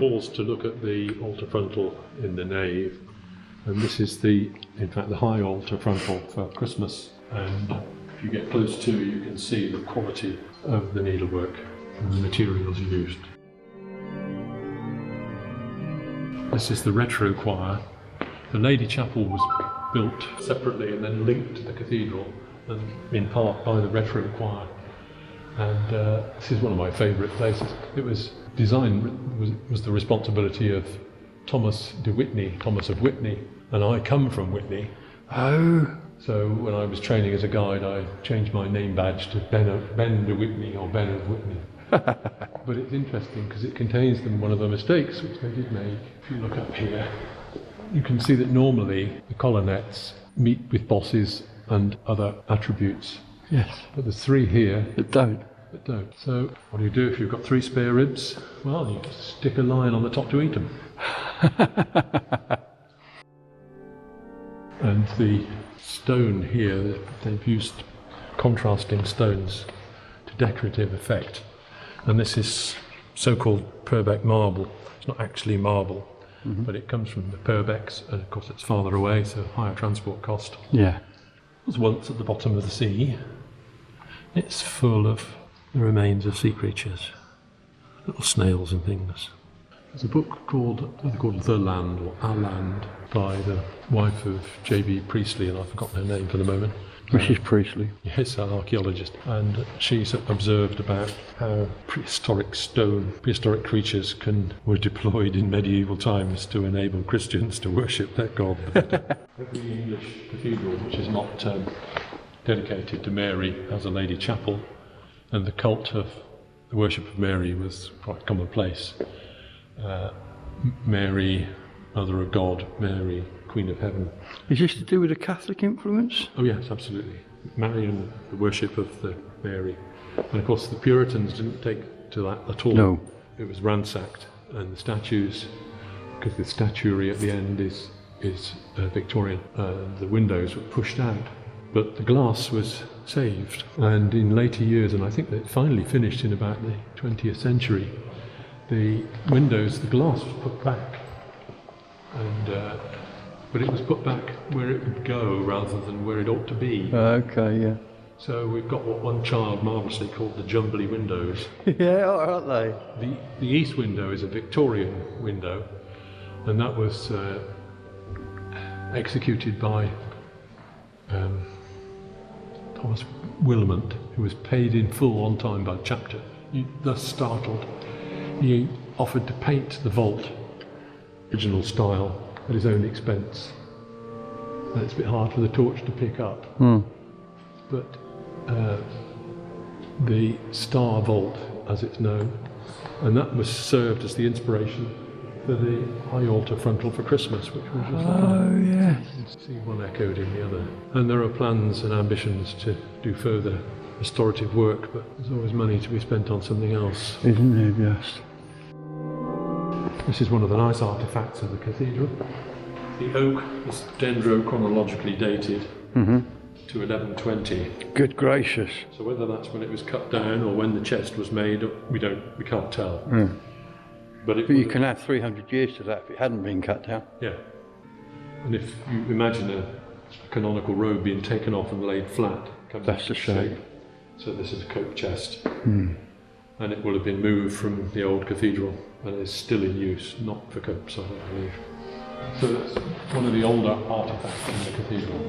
pause to look at the altar frontal in the nave, and this is in fact the high altar frontal for Christmas, and if you get close to, you can see the quality of the needlework and the materials used. This is the retro choir. The Lady Chapel was built separately and then linked to the cathedral, and in part by the retro choir. And this is one of my favourite places. It was designed, was the responsibility of Thomas of Whitney, and I come from Whitney. Oh. So when I was training as a guide, I changed my name badge to Ben de Whitney, or Ben of Whitney. But it's interesting because it contains one of the mistakes which they did make. If you look up here, you can see that normally the colonnettes meet with bosses and other attributes. Yes. But there's 3 here that don't. So what do you do if you've got 3 spare ribs? Well, you just stick a lion on the top to eat them. And the stone here, they've used contrasting stones to decorative effect. And this is so-called Purback Marble. It's not actually marble, but it comes from the Purbecks, and of course it's farther away, so higher transport cost. Yeah. It was once at the bottom of the sea. It's full of the remains of sea creatures, little snails and things. There's a book called The Land, or Our Land, by the wife of J.B. Priestley, and I've forgotten her name for the moment. Mrs. Priestley. Yes, an archaeologist, and she's observed about how prehistoric creatures were deployed in medieval times to enable Christians to worship their God. Every English cathedral which is not dedicated to Mary has a Lady Chapel, and the cult of the worship of Mary was quite commonplace. Mary, Mother of God, Mary, Queen of Heaven. Is this to do with the Catholic influence? Oh yes, absolutely. Mary and the worship of the Mary. And of course the Puritans didn't take to that at all. No. It was ransacked, and the statues, because the statuary at the end is Victorian, the windows were pushed out. But the glass was saved, and in later years, and I think that it finally finished in about the 20th century, the glass was put back, and but it was put back where it would go rather than where it ought to be. Okay, yeah. So we've got what one child marvellously called the jumbly windows. Yeah, aren't they? The east window is a Victorian window, and that was executed by Thomas Wilmot, who was paid in full on time by the chapter. Thus startled, he offered to paint the vault original style at his own expense. And it's a bit hard for the torch to pick up. But the Star Vault, as it's known, and that was served as the inspiration for the high altar frontal for Christmas, which was just yes. You can see one echoed in the other. And there are plans and ambitions to do further restorative work, but there's always money to be spent on something else. Isn't there just? This is one of the nice artefacts of the cathedral. The oak is dendrochronologically dated to 1120. Good gracious. So whether that's when it was cut down or when the chest was made, we can't tell. But you can add 300 years to that if it hadn't been cut down. Yeah. And if you imagine a canonical robe being taken off and laid flat, that's the shape. So this is a cope chest. And it will have been moved from the old cathedral and is still in use, not for copes, I don't believe. So that's one of the older artefacts in the cathedral.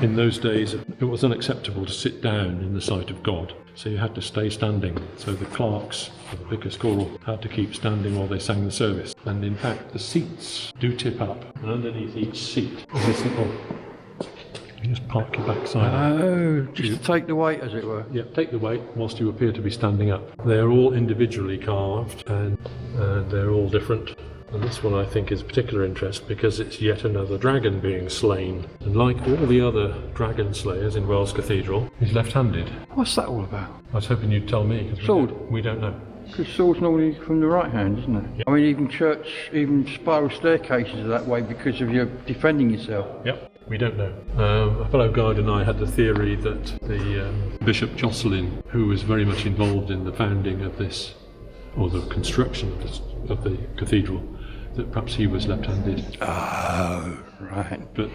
In those days, it was unacceptable to sit down in the sight of God, so you had to stay standing. So the clerks of the vicar's choral had to keep standing while they sang the service. And in fact, the seats do tip up, and underneath each seat is this little... You just park your backside. Oh, just to take the weight, as it were. Yeah, take the weight whilst you appear to be standing up. They're all individually carved, and they're all different. And this one I think is of particular interest because it's yet another dragon being slain. And like all the other dragon slayers in Wells Cathedral, he's left-handed. What's that all about? I was hoping you'd tell me. Sword? We don't know. Because sword's normally from the right hand, isn't it? Yep. I mean, even spiral staircases are that way because of your defending yourself. Yep. We don't know. A fellow guide and I had the theory that the Bishop Jocelyn, who was very much involved in the founding of this or the construction of the cathedral, that perhaps he was left-handed. Oh, right. But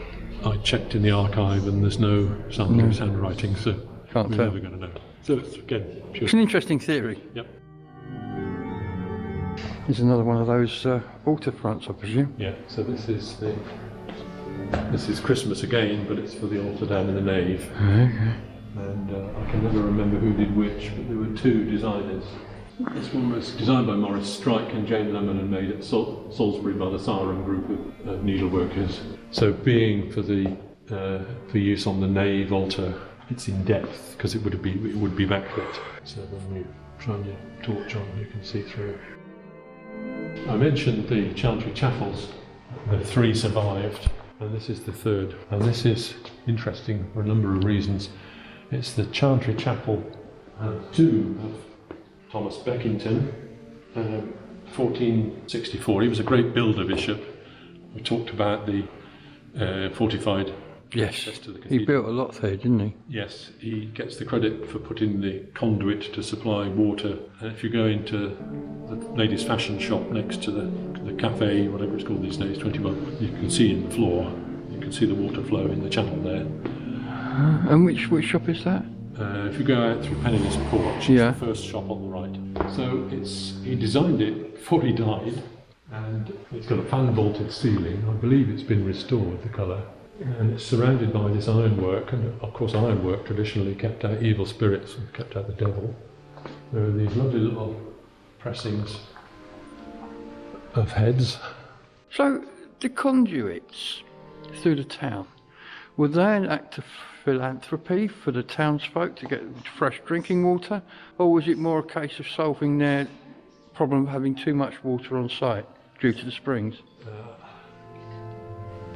I checked in the archive and there's no sample of his handwriting, so Can't we're tell. never going to know. So it's, again, pure. It's an interesting theory. Yep. There's another one of those altar fronts, I presume. Yeah. So this is Christmas again, but it's for the altar down in the nave. Okay. And I can never remember who did which, but there were two designers. This one was designed by Maurice Strike and Jane Lemon and made at Salisbury by the Sarum group of needleworkers. So being for use on the nave altar, it's in depth because it would be backlit. So when you shine your torch on, you can see through. I mentioned the Chantry Chapels. The three survived, and this is the third. And this is interesting for a number of reasons. It's the Chantry Chapel tomb of Thomas Beckington, 1464. He was a great builder bishop. We talked about the fortified Yes. access to the He cathedral. built a lot there, didn't he? Yes, he gets the credit for putting the conduit to supply water. And if you go into the ladies' fashion shop next to the cafe, whatever it's called these days, 21, you can see in the floor, you can see the water flow in the chapel there. And which shop is that? If you go out through Penniless Porch, Yeah. it's the first shop on the right. So he designed it before he died, and it's got a fan-vaulted ceiling. I believe it's been restored, the colour. And it's surrounded by this ironwork, and of course ironwork traditionally kept out evil spirits and kept out the devil. There are these lovely little pressings of heads. So, the conduits through the town, were they an act of philanthropy for the townsfolk to get fresh drinking water, or was it more a case of solving their problem of having too much water on site due to the springs?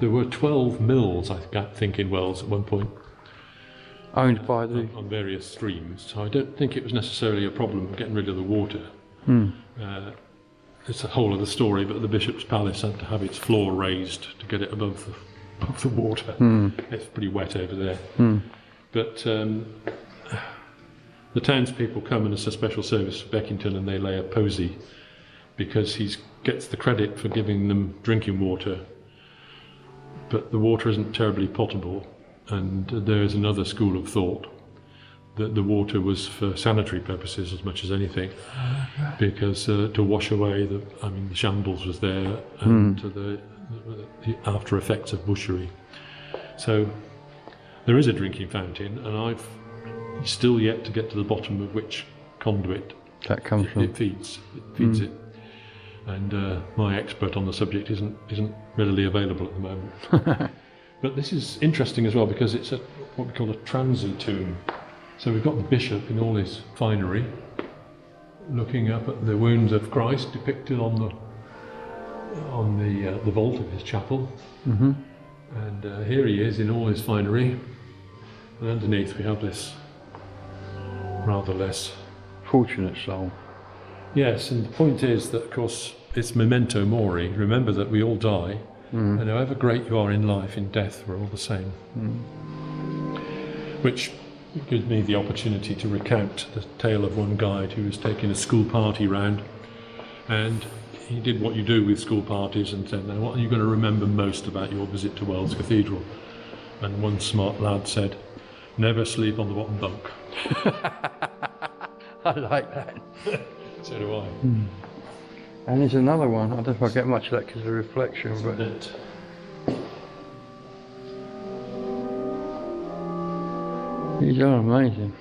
There were 12 mills, I think, in Wells at one point, Owned by the... on various streams. So I don't think it was necessarily a problem of getting rid of the water. It's a whole other story, but the Bishop's Palace had to have its floor raised to get it above the water. It's pretty wet over there. But the townspeople come and it's a special service for Beckington, and they lay a posy because he gets the credit for giving them drinking water, but the water isn't terribly potable, and there is another school of thought that the water was for sanitary purposes as much as anything, because to wash away the shambles was there, and the after effects of butchery. So there is a drinking fountain, and I've still yet to get to the bottom of which conduit That comes from... it feeds it. And my expert on the subject isn't readily available at the moment. But this is interesting as well because it's what we call a transy tomb. So we've got the bishop in all his finery, looking up at the wounds of Christ depicted on the vault of his chapel. And here he is in all his finery, and underneath we have this rather less... Fortunate soul. Yes, and the point is that, of course, it's memento mori. Remember that we all die, and however great you are in life, in death, we're all the same. Which gives me the opportunity to recount the tale of one guide who was taking a school party round, and he did what you do with school parties and said, "Now, what are you going to remember most about your visit to Wells Cathedral?" And one smart lad said, "Never sleep on the bottom bunk." I like that. So do I. And there's another one. I don't know if I get much of that because of the reflection, but That these are amazing.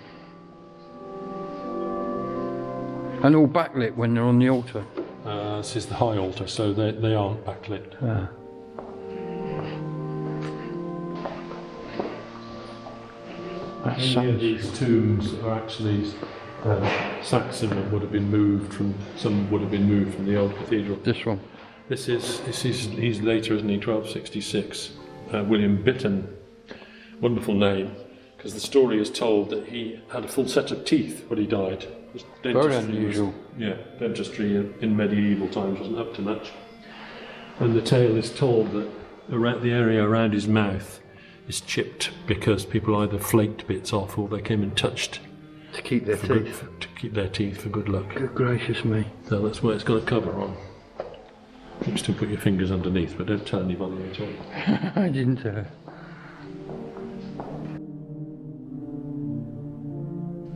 And all backlit when they're on the altar. this is the high altar, so they aren't backlit. That's Many of these tombs are actually Saxon and would have been moved from. Some would have been moved from the old cathedral. this one. He's later, isn't he? 1266. William Bitton, wonderful name, because the story is told that he had a full set of teeth when he died. Very unusual. Dentistry in medieval times wasn't up to much. And the tale is told that around the area around his mouth is chipped because people either flaked bits off or they came and touched To keep their teeth. To keep their teeth for good luck. Good gracious me. So that's why it's got a cover on. You can still put your fingers underneath, but don't tell anybody at all. I didn't.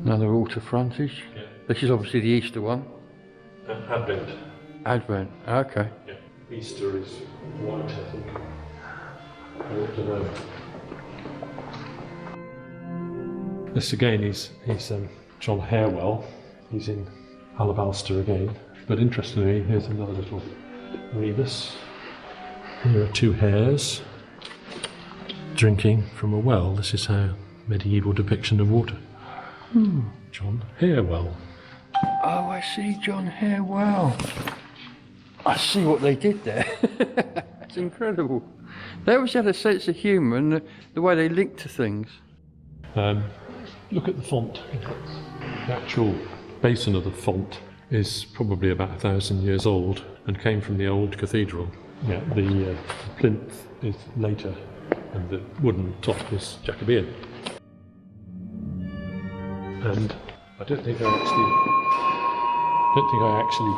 Another altar frontage. Yeah. This is obviously the Easter one. Advent. Advent. Okay. Yeah. Easter is white, I think. I ought to know. This again is John Harewell. He's in alabaster again. But interestingly, here's another little rebus. Here are two hares drinking from a well. This is how medieval depiction of water. John Harewell. Oh, I see John Harewell. I see what they did there. That's incredible. They always had a sense of humour and the way they linked to things. Look at the font. The actual basin of the font is probably about 1,000 years old and came from the old cathedral. Yeah, the plinth is later and the wooden top is Jacobean. And I don't think I actually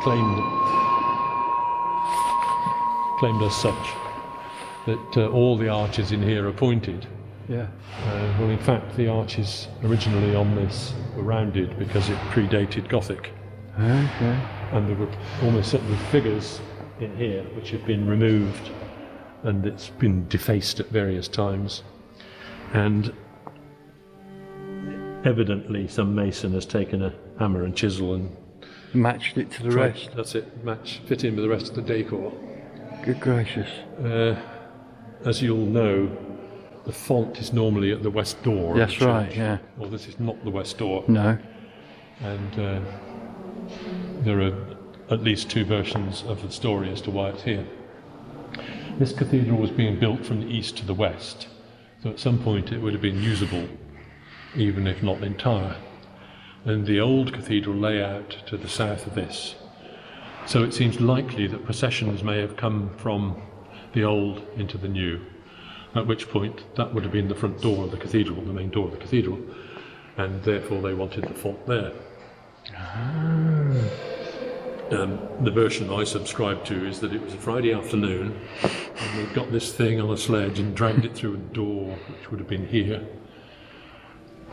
claimed as such that all the arches in here are pointed. Yeah. Well, in fact, the arches originally on this were rounded because it predated Gothic. Okay. And there were almost certainly figures in here which have been removed and it's been defaced at various times. And evidently some mason has taken a hammer and chisel and Matched it to the rest. That's it, fit in with the rest of the decor. Good gracious. As you'll know, the font is normally at the west door. That's right, yeah. Well, this is not the west door. No. And there are at least two versions of the story as to why it's here. This cathedral was being built from the east to the west, so at some point it would have been usable, even if not entire. And the old cathedral lay out to the south of this. So it seems likely that processions may have come from the old into the new, at which point that would have been the front door of the cathedral, the main door of the cathedral, and therefore they wanted the font there. The version I subscribe to is that it was a Friday afternoon and they got this thing on a sledge and dragged it through a door, which would have been here.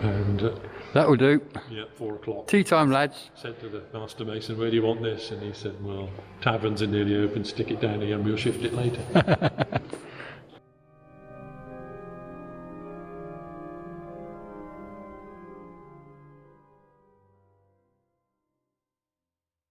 And that'll do. yeah, 4 o'clock. Tea time, lads. Said to the master mason, "Where do you want this?" And he said, "Well, taverns are nearly open, stick it down here and we'll shift it later."